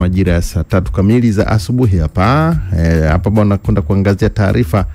Majira ya saa 3 kamili za asubuhi hapa. Hapa bwana kwenda kuangazia taarifa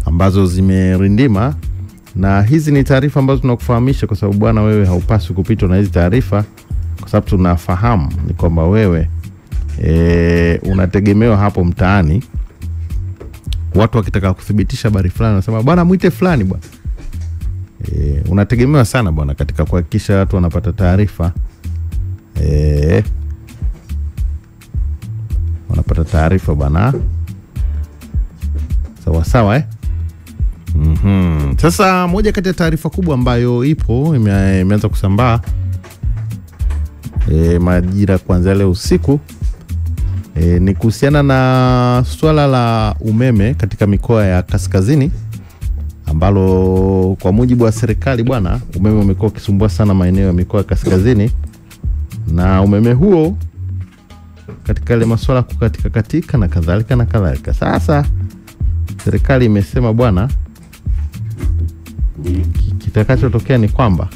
ambazo zimerindima, na hizi ni taarifa ambazo tunakufahamisha kwa sababu bwana wewe haupaswi kupitwa na hizi taarifa, kwa sababu tunafahamu ni kwamba wewe unategemewa hapo mtaani. Watu wakitaka kuthibitisha habari fulani wanasema bwana muite fulani bwana. Unategemewa sana bwana katika kuhakikisha watu wanapata taarifa. Wanapata taarifa bwana. Sawa sawa Sasa moja kati ya taarifa kubwa ambayo ipo imeanza kusambaa majira kuanzia leo usiku ni kuhusiana na swala la umeme katika mikoa ya kaskazini, ambalo kwa mujibu wa serikali bwana umeme umekuwa ukisumbua sana maeneo ya mikoa ya kaskazini, na umeme huo katika ile masuala kukatika na kadhalika. Sasa serikali imesema bwana kitakachotokea ni kwamba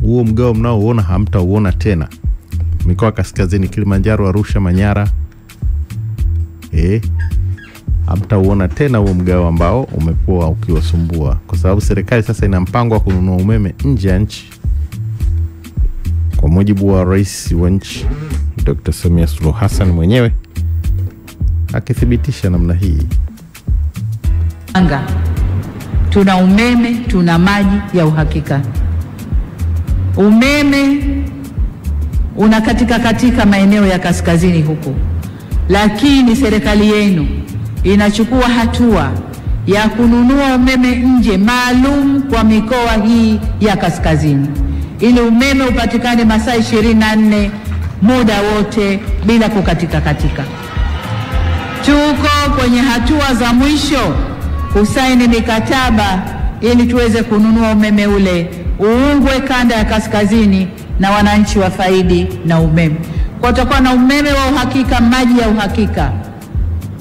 huo mgao mnaoona hamtauona tena mikoa kaskazini, Kilimanjaro, Arusha, Manyara. Hamtauona tena huo mgao ambao umekuwa ukiwasumbua, kwa sababu serikali sasa ina mpango wa kununua umeme nje ya nchi, kwa mujibu wa rais wa nchi Dr. Samia Suluhu Hassan mwenyewe akithibitisha namna hii. Tuna umeme, tuna maji ya uhakika. Umeme unakatika maeneo ya kaskazini huku, lakini serikali yenu inachukua hatua ya kununua umeme nje maalum kwa mikoa hii ya kaskazini, ili umeme upatikane masaa 24 muda wote bila kukatika. Tuko kwenye hatua za mwisho kusaini mikataba ili tuweze kununua umeme ule uungwe kanda ya kaskazini na wananchi wafaidi na umeme. Kwa tutakuwa na umeme wa uhakika, maji ya uhakika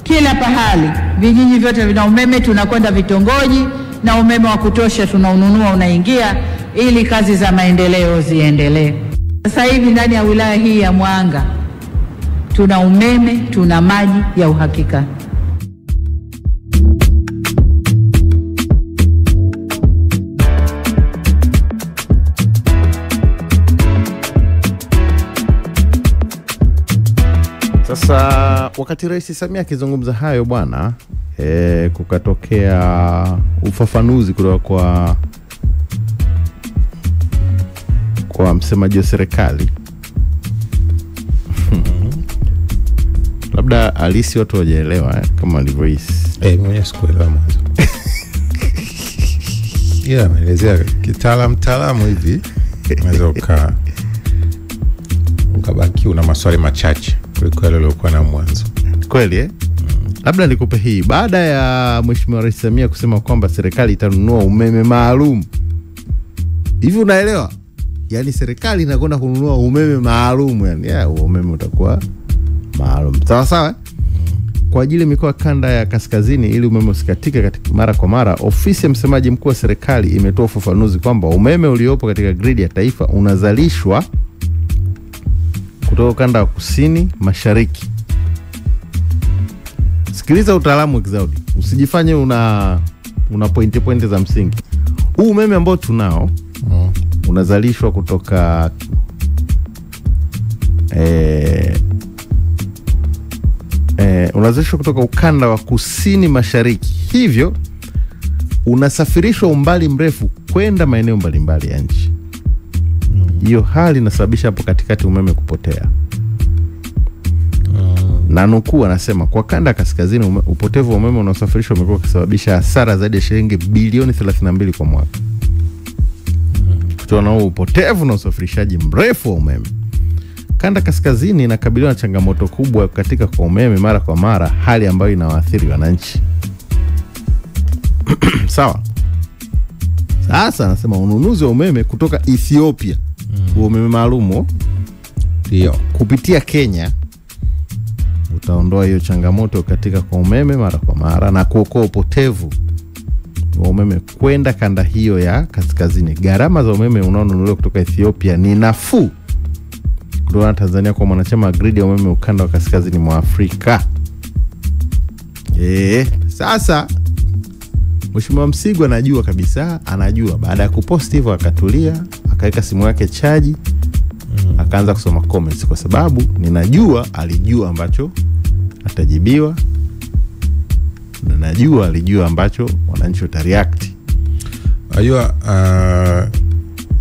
kila pahali, vijiji vyote vina umeme, tunakwenda vitongoji na umeme wa kutosha tunaununua unaingia, ili kazi za maendeleo ziendelee. Sasa hivi ndani ya wilaya hii ya Mwanga tuna umeme, tuna maji ya uhakika. Sasa wakati Rais Samia akizungumza hayo bwana, kukatokea ufafanuzi kutoka kwa msemaji wa serikali. Labda alisi watu wajaelewa kama alivyohisi. Mwenye sikuelewa mwanzo. Ameelezea kitaalamu hivi, unaweza ukabaki una maswali machache kuliko yale yaliokuwa na mwanzo. Kweli Labda nikupe hii. Baada ya Mheshimiwa Rais Samia kusema kwamba serikali itanunua umeme maalum. Hivi unaelewa? Yaani serikali inakwenda kununua umeme maalum, yani umeme utakuwa maalum. Sawa? Kwa ajili mikoa kanda ya kaskazini, ili umeme usikatike mara kwa mara. Ofisi ya msemaji mkuu wa serikali imetoa ufafanuzi kwamba umeme uliopo katika grid ya taifa unazalishwa kutoka kanda ya kusini mashariki. Sikiliza utaalamu Exaudi, usijifanye una pointe za msingi. Huu umeme ambao tunao unazalishwa kutoka unazalishwa kutoka ukanda wa kusini mashariki. Hivyo unasafirishwa umbali mrefu kwenda maeneo mbalimbali ya nchi. Hiyo hali inasababisha hapo katikati umeme kupotea. Na nukuu anasema kwa kanda kaskazini upotevu wa umeme unaosafirishwa umekuwa ukisababisha hasara zaidi ya shilingi bilioni 32 kwa mwaka. Kutokana na upotevu na usafirishaji mrefu wa umeme, kanda kaskazini inakabiliwa na changamoto kubwa katika kwa umeme mara kwa mara, hali ambayo inawaathiri wananchi. Sawa. Sasa anasema ununuzi wa umeme kutoka Ethiopia, umeme maalumu ndio kupitia Kenya, utaondoa hiyo changamoto katika kwa umeme mara kwa mara na kuokoa upotevu wa umeme kwenda kanda hiyo ya kaskazini. Gharama za umeme unaonunuliwa kutoka Ethiopia ni nafuu kutoka Tanzania kwa mwanachama wa gridi ya umeme ukanda wa kaskazini mwa Afrika. Sasa Mheshimiwa Msigwa anajua kabisa, anajua. Baada ya kupost hivyo akatulia, akaweka simu yake chaji, akaanza kusoma comments kwa sababu ninajua alijua ambacho atajibiwa. Na najua alijua ambacho wananchi watareact. Unajua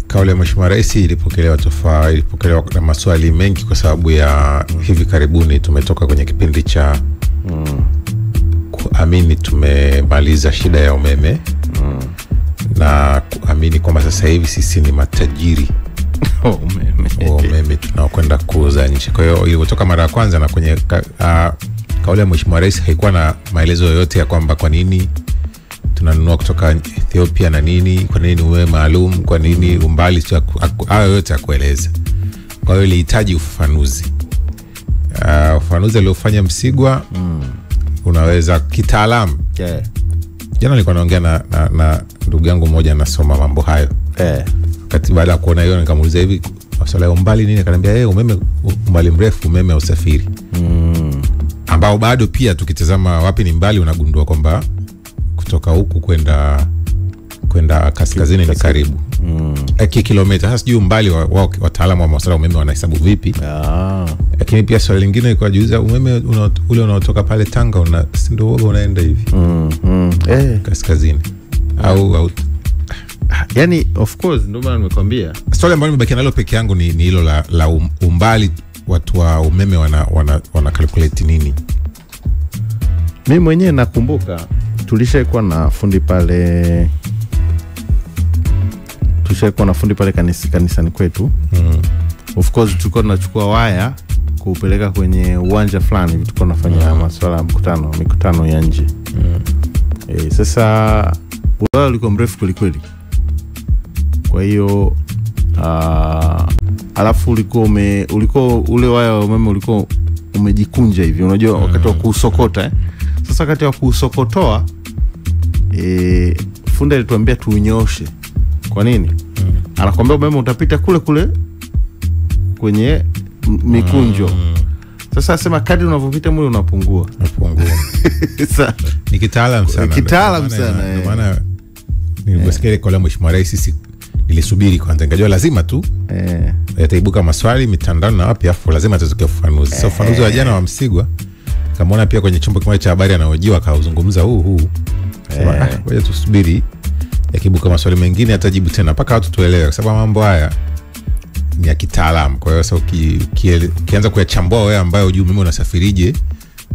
kauli ya Mheshimiwa Rais ilipokelewa na maswali mengi kwa sababu ya hivi karibuni tumetoka kwenye kipindi cha kuamini tumemaliza shida ya umeme na kuamini kwamba sasa hivi sisi ni matajiri umeme tunaokwenda kuuza nje. Kwa hiyo ilipotoka mara ya kwanza na kwenye kauli ya Mheshimiwa Rais haikuwa na maelezo yoyote ya kwamba kwa nini tunanunua kutoka Ethiopia na nini, kwa nini umeme maalum, kwa nini umbali, hayo yote hakueleza. Kwa hiyo ilihitaji ufafanuzi. Ufafanuzi aliofanya Msigwa unaweza kitaalamu. Jana nilikuwa naongea na ndugu yangu mmoja anasoma mambo hayo. Wakati baada ya kuona hiyo nikamuuliza hivi masuala ya umbali nini, akaniambia umeme umbali mrefu, umeme wa usafiri. Ambao bado pia tukitazama wapi ni mbali unagundua kwamba kutoka huku kwenda kaskazini ni karibu. Kilomita. Sasa sijui umbali wataalamu wa masuala umeme wanahesabu vipi. Lakini pia swali lingine kwa juza umeme ule unaotoka pale Tanga ndio unaenda hivi. Kaskazini. Au yani of course ndio maana nimekwambia. Swali ambalo nimebaki nalo peke yangu ni hilo la umbali watu wa umeme wana calculate nini. Mimi mwenyewe nakumbuka tulishaikuwa na fundi pale kanisani kwetu. Of course tulikuwa tunachukua waya kupeleka kwenye uwanja fulani, tulikuwa tunafanya masuala ya mikutano ya nje. Sasa waya ulikuwa mrefu kweli. Kwa hiyo alafu ulikuwa ule waya wa umeme ulikuwa umejikunja hivi, unajua wakati wa kusokota. Sasa wakati wa kusokotoa fundi alituambia tuunyoshe. Kwa nini? Anakuambia umeme utapita kule kwenye mikunjo. Sasa asema kadri unavyopita mwili unapungua. Sasa ni kitaalamu sana. Ndio maana niliposikia kwa Mheshimiwa Rais nilisubiri kwanza, ngajua lazima tu yataibuka maswali mitandao na wapi, afu lazima tutoke ufafanuzi. Sasa ufafanuzi wa jana wa Msigwa kamaona pia kwenye chombo kimoja cha habari anaojiwa akauzungumza huu. Ngoja tusubiri yakibuka maswali mengine atajibu tena mpaka watu tuelewe, kwa sababu mambo haya ni ya kitaalamu. Kwa hiyo sasa ukianza kuyachambua wewe ambaye hujui umeme unasafirije,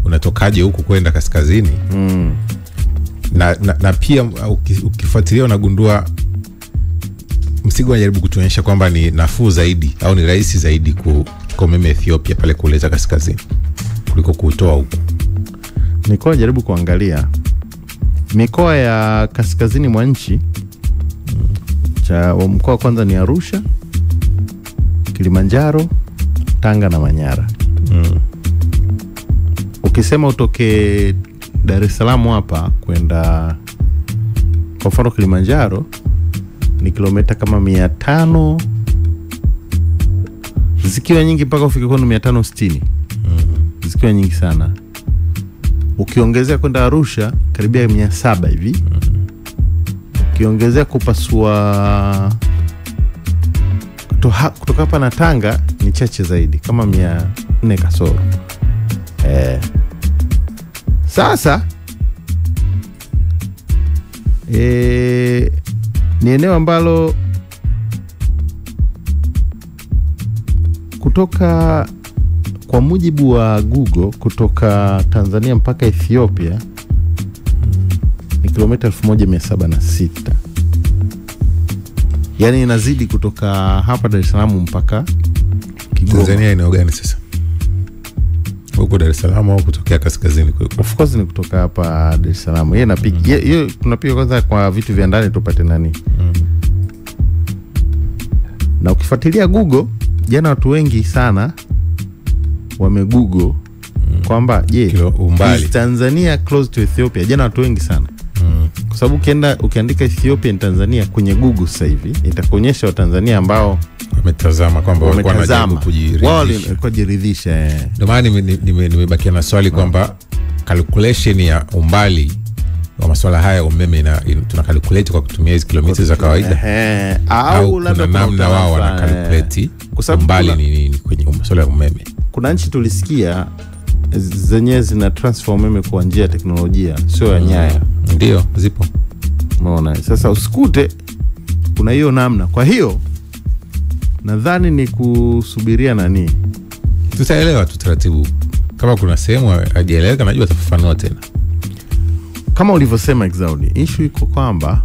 unatokaje huku kwenda kaskazini, na pia ukifuatilia unagundua Msigwa anajaribu kutuonyesha kwamba ni nafuu zaidi au ni rahisi zaidi kuchukua umeme Ethiopia pale kuleta kaskazini kuliko kuutoa huku. Nilikuwa najaribu kuangalia mikoa ya kaskazini mwa nchi. Mkoa wa kwanza ni Arusha, Kilimanjaro, Tanga na Manyara. Ukisema utoke Dar es Salaam hapa kwenda kwa mfano Kilimanjaro ni kilomita kama 500 zikiwa nyingi mpaka ufike kwa 560. Zikiwa nyingi sana. Ukiongezea kwenda Arusha karibia 700 hivi. Ukiongezea kupasua kutoka hapa na Tanga ni chache zaidi kama 400 kasoro. Sasa ni eneo ambalo kutoka kwa mujibu wa Google kutoka Tanzania mpaka Ethiopia ni kilomita 1706. Yani inazidi kutoka hapa Dar es Salaam mpaka Kigoma. Tanzania eneo gani sasa? Huko Dar es Salaam au kutokea kaskazini kwetu? Of course ni kutoka hapa Dar es Salaam. Yeye napiga hiyo tunapiga kwanza kwa vitu vya ndani tupate nani. Na ukifuatilia Google, jana watu wengi sana wamegoogle kwamba umbali Tanzania close to Ethiopia. Jana watu wengi sana. kwa sababu ukiandika Ethiopian Tanzania kwenye Google sasa hivi itakuonyesha Watanzania ambao wametazama kwamba wanajaribu kujiridhisha. Ndio maana nimebakia na swali kwamba calculation ya umbali wa masuala haya umeme tuna calculate kwa kutumia hizo kilomita za kawaida au labda namna wao wana calculate umbali ni nini kwenye masuala ya umeme. Kuna nchi tulisikia zenyewe zina transfer umeme kwa njia ya teknolojia, sio ya nyaya. Ndio zipo, umeona. Sasa usikute kuna hiyo namna. Kwa hiyo nadhani ni kusubiria nani, tutaelewa tu taratibu. Kama kuna sehemu hajaeleweka najua atafafanua tena. Kama ulivyosema Exaudi, issue iko kwamba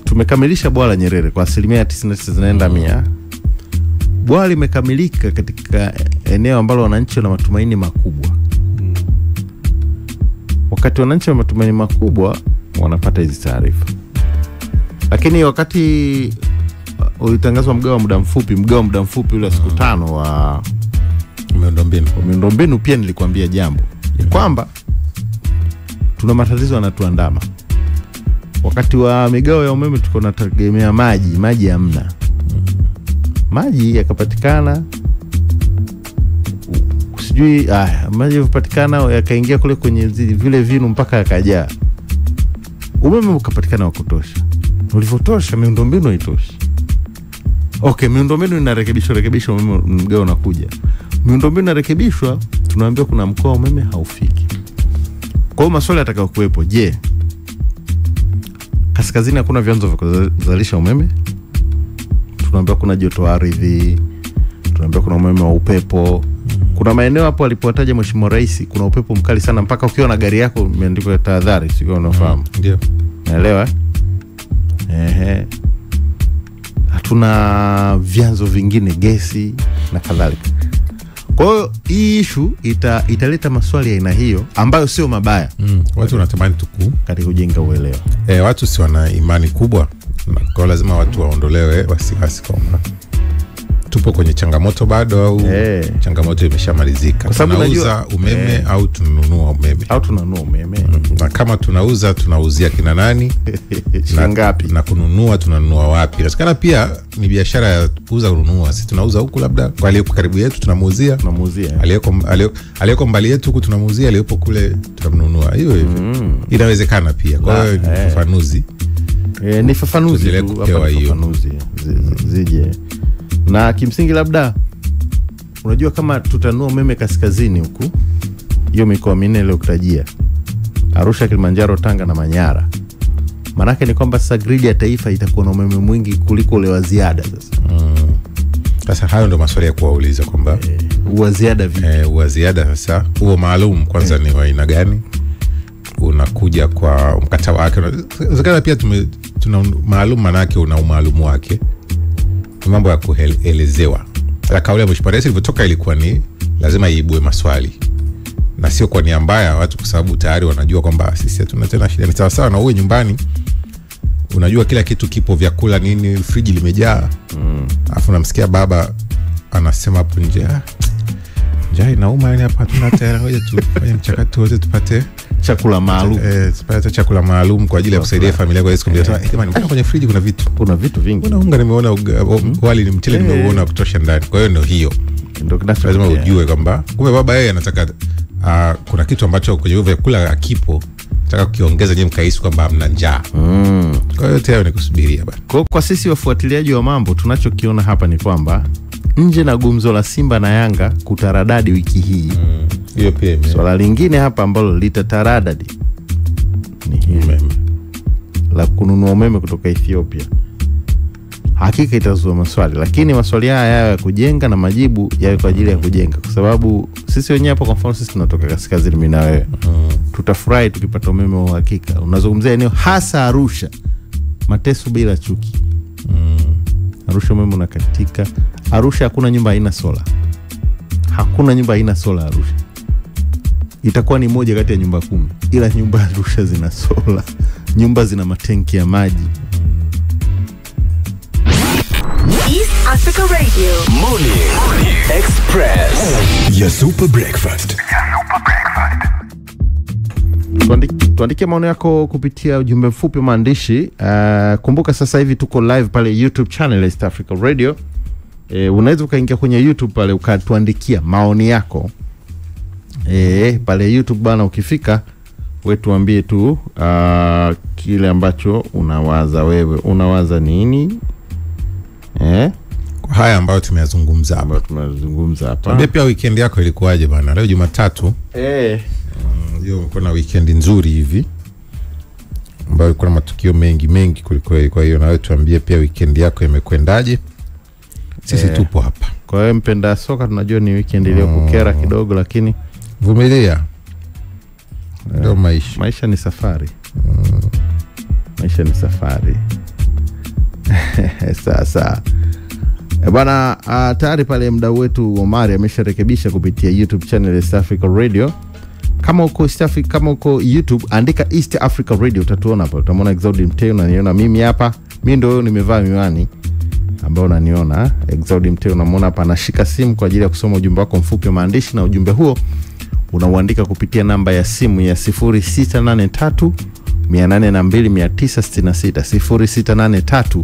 tumekamilisha bwawa la Nyerere kwa 99% zinaenda 100. Bwawa limekamilika katika eneo ambalo wananchi wana matumaini makubwa. Wakati wananchi wana matumaini makubwa wanapata hizi taarifa. Lakini wakati ulitangazwa mgao wa muda mfupi ule siku 5 wa miundombinu pia nilikwambia jambo kwamba tuna matatizo yanatuandama. Wakati wa migao ya umeme tuko nategemea maji hamna. Maji yakapatikana, sijui maji yapatikana yakaingia kule kwenye vile vinu mpaka yakajaa. Umeme ukapatikana wa kutosha. Ulivyotosha miundombinu haitoshi. Okay, miundombinu inarekebishwa umeme mgao unakuja. Miundombinu inarekebishwa, tunaambiwa kuna mkoa umeme haufiki. Kwa hiyo maswali yatakayokuwepo, je, kaskazini hakuna vyanzo vya kuzalisha umeme? Tunaambiwa kuna joto ardhi, tunaambiwa kuna umeme wa upepo. Kuna maeneo hapo alipotaja Mheshimiwa Rais kuna upepo mkali sana mpaka ukiwa na gari yako imeandikwa tahadhari, sio unafahamu. Ndio. Naelewa. Hatuna vyanzo vingine, gesi na kadhalika. Kwa hiyo hii issue italeta maswali ya aina hiyo ambayo sio mabaya. Watu wanatamani katika kujenga uelewa. Watu si wana imani kubwa, kwa lazima watu waondolewe wasiwasi kwamba tupo kwenye changamoto bado au changamoto imeshamalizika. Kwa sababu tunauza umeme au tunanunua umeme. Na kama tunauzia kina nani? na kununua tunanunua wapi? Inasikana pia ni biashara ya kuuza kununua. Sisi tunauza huku labda kwa aliyeko karibu yetu tunamuuzia. Aliyeko mbali yetu huku tunamuuzia, aliyepo kule tunamnunua. Hiyo inawezekana pia. Kwa hiyo ni ufafanuzi. Ni fafanuzi zije. Na kimsingi labda unajua kama tutanua umeme kaskazini huku, hiyo mikoa 4 ile ukutajia, Arusha, Kilimanjaro, Tanga na Manyara, maana ni kwamba sasa grid ya taifa itakuwa na umeme mwingi kuliko ule wa ziada sasa. Sasa hayo ndio maswali ya kuwauliza kwamba wa ziada vipi? Wa ziada sasa huo maalum kwanza ni wa aina gani? Unakuja kwa mkataba wake. Zakana pia tuna maalum, maana yake una umaalumu wake. Mambo ya kuelezewa. Kauli ya Mheshimiwa Rais ilivyotoka ilikuwa ni lazima iibue maswali. Na sio kwa nia mbaya watu, kwa sababu tayari wanajua kwamba sisi hatuna tena shida. Ni sawa na uwe nyumbani unajua kila kitu kipo, vyakula nini, friji limejaa. Alafu namsikia baba anasema hapo nje, njaa inauma, yani hapa hatuna tena, ngoja tufanye mchakato wote tupate chakula maalum. Tupate chakula maalum kwa ajili ya kusaidia familia kwa siku mbili. Jamani, kwenye friji kuna vitu vingi. Kuna unga nimeona, wali ni mchele nimeona kutosha ndani. Kwa hiyo ndio hiyo. Ndio lazima ujue kwamba kumbe baba yeye anataka kuna kitu ambacho kwenye hivyo vyakula hakipo, nataka kukiongeza nyewe mkahisi kwamba mna njaa. Kwa hiyo tayari ni kusubiria bana. Kwa sisi wafuatiliaji wa mambo, tunachokiona hapa ni kwamba nje na gumzo la Simba na Yanga kutaradadi wiki hii. Hiyo pia swala lingine hapa ambalo litataradadi ni umeme, la kununua umeme kutoka Ethiopia. Hakika itazua maswali, lakini maswali haya ya kujenga na majibu yawe kwa ajili ya kujenga, kwa sababu sisi wenyewe hapa, kwa mfano sisi tunatoka kaskazini, mimi na wewe tutafurahi tukipata umeme wa hakika. Unazungumzia eneo hasa Arusha, mateso bila chuki. Arusha umeme unakatika. Arusha hakuna nyumba haina sola. Arusha itakuwa ni moja kati ya nyumba 10, ila nyumba Arusha zina sola. Nyumba zina matenki ya maji. East Africa Radio Morning Express, your super breakfast. Tuandikie maoni yako kupitia ujumbe mfupi maandishi. Kumbuka sasa hivi tuko live pale YouTube channel East Africa Radio. Unaweza ukaingia kwenye YouTube pale ukatuandikia maoni yako. Pale YouTube bana, ukifika wewe tuambie tu kile ambacho unawaza wewe. Unawaza nini? Kwa haya ambayo tumeyazungumza hapa. Tuambie pia weekend yako ilikuwaje bana? Leo Jumatatu. Ndio kuna weekend nzuri hivi ambayo kuna matukio mengi kuliko. Kwa hiyo na wewe tuambie pia weekend yako imekwendaje. Sisi tupo hapa. Kwa hiyo mpenda soka tunajua ni weekend iliyokukera kidogo, lakini vumilia. Ndio maisha ni safari. Maisha ni safari. Sasa bwana, tayari pale mdau wetu Omari amesharekebisha kupitia YouTube channel East Africa Radio. Kama uko East Africa, kama uko YouTube, andika East Africa Radio utatuona hapo. Utamwona Exaudi Mteo, unaniona mimi hapa. Mimi ndio nimevaa miwani ambao unaniona. Exaudi Mteo unamwona hapa, anashika simu kwa ajili ya kusoma ujumbe wako mfupi wa maandishi, na ujumbe huo unauandika kupitia namba ya simu ya 0683 802 966 0683